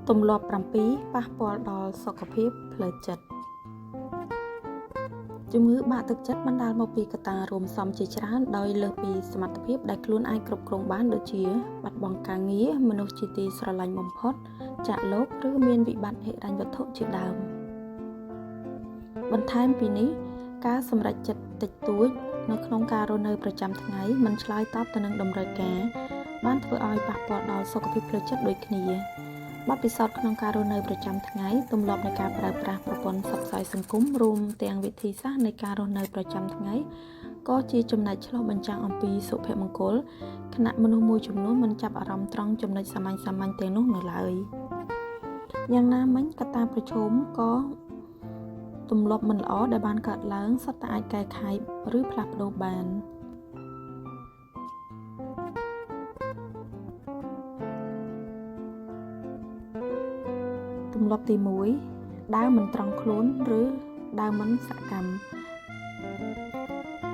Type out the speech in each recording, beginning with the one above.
ទម្លាប់7ប៉ះពាល់ដល់សុខភាពផ្លូវចិត្តជំងឺបាក់ទឹកចិត្តបណ្ដាលមកពីកត្តារួមផ្សំជាច្រើនដោយលើសពីសមត្ថភាពដែលខ្លួនអាចគ្រប់គ្រងបានដូចជាបាត់បង់ការងារមនុស្សជាទីស្រឡាញ់បំផុតចាក់លោកឬមានវិបត្តិហិរញ្ញវត្ថុជាដើមបន្ថែមពីនេះការសម្រេចចិត្តតិចតួចនៅក្នុងការរស់នៅប្រចាំថ្ងៃមិនឆ្លើយតបទៅនឹងតម្រូវការបានធ្វើឲ្យប៉ះពាល់ដល់សុខភាពផ្លូវចិត្តដូចគ្នាបទពិសោធន៍ក្នុងការរស់នៅប្រចាំថ្ងៃទម្លាប់នៃការប្រើប្រាស់ប្រព័ន្ធផ្សព្វផ្សាយសង្គមរួមទាំងវិធីសាស្ត្រនៃការរស់នៅប្រចាំថ្ងៃក៏ជាចំណែកឆ្លុះបញ្ចាំងអំពីសុភមង្គលខណៈមនុស្សមួយចំនួនមិនចាប់អារម្មណ៍ត្រង់ចំណុចសាមញ្ញៗទាំងនោះនៅឡើយយ៉ាងណាមិញកត្តាប្រឈមក៏ទម្លាប់មិនល្អដែលបានកើតឡើងសុទ្ធតែអាចកែខៃឬផ្លាស់ប្ដូរបានទម្លាប់ទី1ដើរមិនត្រង់ខ្លួនឬដើរមិនសកម្ម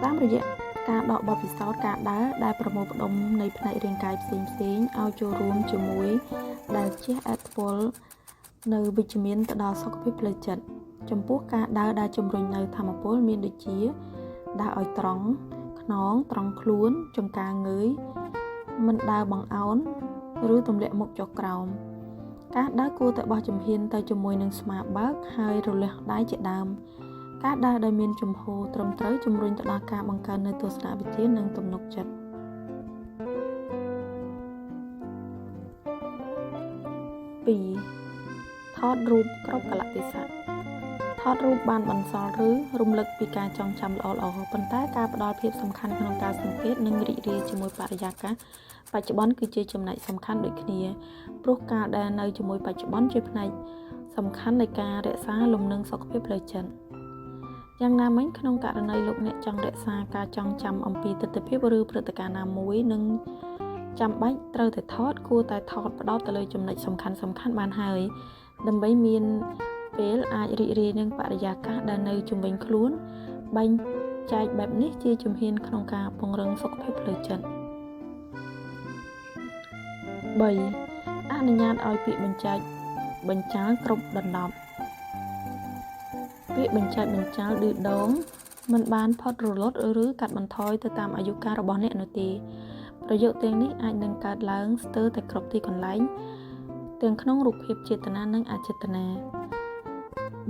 តាមរយៈការដកបទពិសោធន៍ការដើរដែលប្រមូលផ្ដុំនៃផ្នែករាងកាយផ្សេងៗឲ្យចូលរួមជាមួយដែលជះឥទ្ធិពលនៅវិជ្ជមានទៅដល់សុខភាពផ្លូវចិត្តចំពោះការដើរដែលជំរុញនៅធម៌ពលមានដូចជាដើរឲ្យត្រង់ខ្នងត្រង់ខ្លួនចង្កាងើយមិនដើរបង្អោនឬទម្លាក់មុខចុះក្រោមការដើរគួរតែបោះជំហានទៅជាមួយនឹងស្មាបើកហើយរលាស់ដៃជាដើមការដើរដែលមានជំហរត្រឹមត្រូវជំរុញទៅដល់ការបង្កើននូវទស្សនវិជ្ជានិងទំនុកចិត្ត2ថតរូបគ្រប់កលៈទេសៈថតរូបបានបន្សល់ឬរំលឹកពីការចងចាំល្អៗប៉ុន្តែការផ្ដល់ភាពសំខាន់ក្នុងការសង្កេតនិងរីករាយជាមួយបរិយាកាសបច្ចុប្បន្នគឺជាចំណែកសំខាន់ដូចគ្នាព្រោះការដែលនៅជាមួយបច្ចុប្បន្នជាផ្នែកសំខាន់នៃការរក្សាលំនឹងសុខភាពផ្លូវចិត្តយ៉ាងណាមិញក្នុងករណីលោកអ្នកចង់រក្សាការចងចាំអំពីទិដ្ឋភាពឬព្រឹត្តិការណ៍ណាមួយនិងចាំបាច់ត្រូវតែថតគួរតែថតផ្ដោតទៅលើចំណុចសំខាន់បានហើយដើម្បីមានពេលអាចរីករាយនឹងបរិយាកាសដែលនៅជុំវិញខ្លួនបែងចែកបែបនេះជាជំហានក្នុងការពង្រឹងសុខភាពផ្លូវចិត្ត3អនុញ្ញាតឲ្យពាក្យបញ្ចាលគ្រប់ដណ្ដប់ពាក្យបញ្ចាលឌឺដងមិនបានផុតរលត់ឬកាត់បន្ថយទៅតាមអាយុកាលរបស់អ្នកនោះទេប្រយោគទាំងនេះអាចនឹងកើតឡើងស្ទើរតែគ្រប់ទីកន្លែងទាំងក្នុងរូបភាពចេតនានិងអចេតនា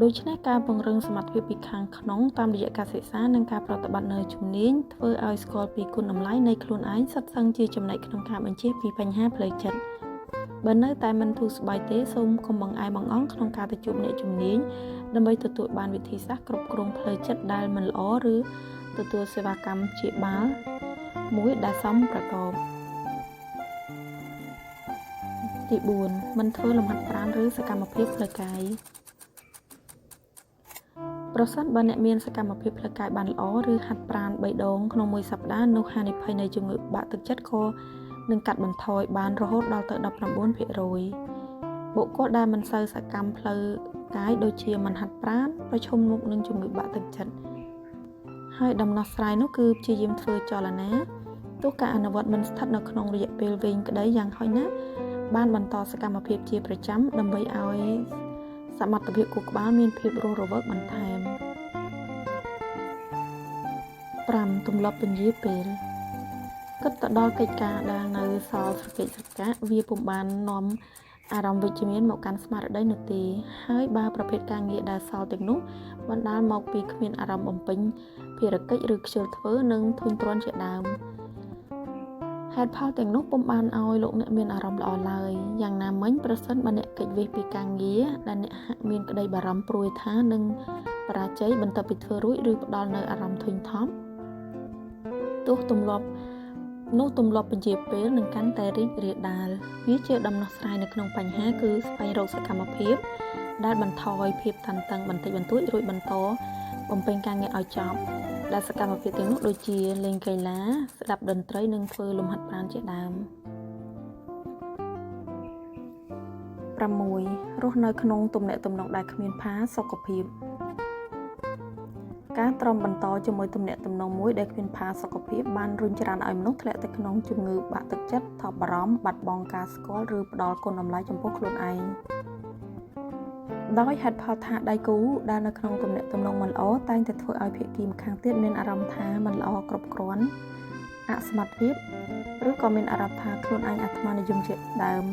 ដូច្នេះការពង្រឹងសមត្ថភាពពីខាងក្នុងតាមរយៈការសិក្សានិងការប្រតិបត្តិនៅជំនាញធ្វើឲ្យស្គាល់ពីគុណតម្លៃនៃខ្លួនឯងសុទ្ធសឹងជាចំណែកក្នុងការបញ្ជៀសពីបញ្ហាផ្លូវចិត្តបើនៅតែមិនធូរស្បើយទេសូមកុំបង្អែបង្អង់ក្នុងការទៅជួបអ្នកជំនាញដើម្បីទទួលបានវិធីសាស្ត្រគ្រប់គ្រងផ្លូវចិត្តដែលមិនល្អឬទទួលសេវាកម្មព្យាបាលមួយដែលសមប្រកបទី4មិនធ្វើលំហាត់ប្រាណឬសកម្មភាពផ្លូវកាយប្រសិនបើអ្នកមានសកម្មភាពផ្លូវកាយបានល្អឬហាត់ប្រាណ3ដងក្នុងមួយសប្តាហ៍នោះហានិភ័យនៃជំងឺបាក់ទឹកចិត្តក៏នឹងកាត់បន្ថយបានរហូតដល់ទៅ 19% បុគ្គលដែលមិនសូវសកម្មផ្លូវកាយដូចជាមិនហាត់ប្រាណប្រឈមមុខនឹងជំងឺបាក់ទឹកចិត្តហើយដំណោះស្រាយនោះគឺព្យាយាមធ្វើចលនាទោះការអនុវត្តមិនស្ថិតនៅក្នុងរយៈពេលវែងក្តីយ៉ាងហោចណាស់បានបន្តសកម្មភាពជាប្រចាំដើម្បីឲ្យសមត្ថភាពខួរក្បាលមានភាពរស់រវើកបន្ថែម5ទម្លាប់ពន្យាពេលគិតទៅដល់កិច្ចការដែលនៅសល់ស្រកេកស្រកាក់វាពុំបាននាំអារម្មណ៍វិជ្ជមានមកកាន់ស្មារតីនោះទេហើយបើប្រភេទការងារដែលសល់ទាំងនោះបណ្ដាលមកពីគ្មានអារម្មណ៍បំពេញភារកិច្ចឬខ្ជិលធ្វើនិងធុញទ្រាន់ជាដើមហេតុផលទាំងនោះពុំបានឲ្យលោកអ្នកមានអារម្មណ៍ល្អឡើយយ៉ាងណាមិញប្រសិនបើអ្នកគេចវេសពីការងារដែលអ្នកហាក់មានក្តីបារម្ភព្រួយថានឹងបរាជ័យបន្ទាប់ពីធ្វើរួចឬផ្ដល់នៅអារម្មណ៍ធុញថប់ទោះទម្លាប់បញ្ជាពេលនឹងកាន់តែរីករាលដាលវាជាដំណោះស្រាយនៅក្នុងបញ្ហាគឺស្វែងរកសកម្មភាពដែលបន្ថយភាពតានតឹងបន្តិចបន្តួចរួចបន្តបំពេញការងារឲ្យចប់ដែលសកម្មភាពទាំងនោះដូចជាលេងកីឡាស្ដាប់តន្ត្រីនិងធ្វើលំហាត់ប្រាណជាដើម6រស់នៅក្នុងទំនាក់ទំនងដែលគ្មានផាសុខភាព ការទ្រាំបន្តជាមួយទំនាក់ទំនងមួយដែលគ្មានផាសុកភាពបានរុញច្រានឲ្យមនុស្សធ្លាក់ទៅក្នុងជំងឺបាក់ទឹកចិត្តថប់បារម្ភបាត់បង់ការស្គាល់ឬផ្ដល់គុណតម្លៃចំពោះខ្លួនឯងដោយហេតុផលថាដៃគូដែលនៅក្នុងទំនាក់ទំនងមិនល្អតែងតែធ្វើឲ្យភាគីម្ខាងទៀតមានអារម្មណ៍ថាមិនល្អគ្រប់គ្រាន់អសមត្ថភាពឬក៏មានអារម្មណ៍ថាខ្លួនឯងអាត្មានិយមជាដើម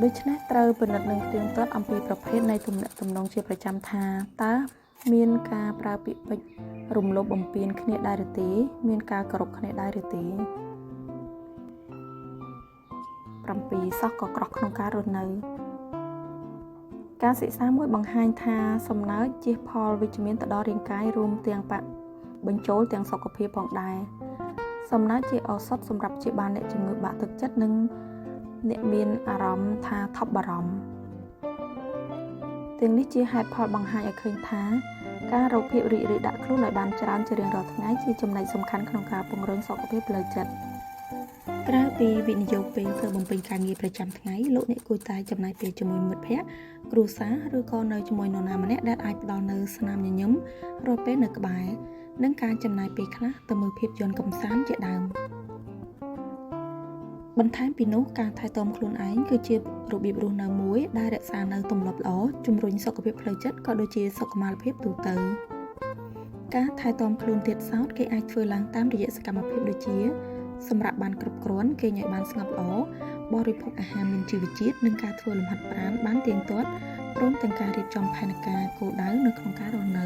ដូច្នេះត្រូវពិនិត្យនិងផ្ទៀងផ្ទាត់អំពីប្រភេទនៃទំនាក់ទំនងជាប្រចាំថាតើមានការប្រើពាក្យពេចន៍រំលោភបំពានគ្នាដែរឬទេមានការគោរពគ្នាដែរឬទេ7សោះក៏ក្រោះក្នុងការរស់នៅការសិក្សាមួយបង្ហាញថាសំណើចជះផលវិជ្ជមានទៅដល់រាងកាយរួមទាំងបញ្ចូលទាំងសុខភាពផងដែរសំណើចជាឱសថសម្រាប់ព្យាបាលអ្នកជំងឺបាក់ទឹកចិត្តនិងអ្នកមានអារម្មណ៍ថាថប់បារម្ភទាំងនេះជាហេតុផលបង្ហាញឲ្យឃើញថាការរកភាពរីករាយដាក់ខ្លួនឲ្យបានច្រើនជារៀងរាល់ថ្ងៃជាចំណុចសំខាន់ក្នុងការពង្រឹងសុខភាពផ្លូវចិត្តក្រៅពីវិនិយោគពេលធ្វើបំពេញការងារប្រចាំថ្ងៃលោកអ្នកគួរតែចំណាយពេលជាមួយមិត្តភ័ក្តិគ្រួសារឬក៏នៅជាមួយនរណាម្នាក់ដែលអាចផ្ដល់នូវស្នាមញញឹមរាល់ពេលនៅក្បែរនិងការចំណាយពេលខ្លះទៅមើលភាពយន្តកម្សាន្តជាដើមបន្ថែមពីនោះការថែទាំខ្លួនឯងគឺជារបៀបរស់នៅមួយដែលរក្សានៅទម្លាប់ល្អជំរុញសុខភាពផ្លូវចិត្តក៏ដូចជាសុខុមាលភាពទូទៅការថែទាំខ្លួនទៀតសោតគេអាចធ្វើឡើងតាមរយៈសកម្មភាពដូចជាសម្រាប់បានគ្រប់គ្រាន់គេញ៉ៃបានស្ងប់ល្អបរិភោគអាហារមានជីវជាតិនិងការធ្វើលំហាត់ប្រាណបានទៀងទាត់ព្រមទាំងការរៀបចំផែនការគោលដៅនៅក្នុងការរស់នៅ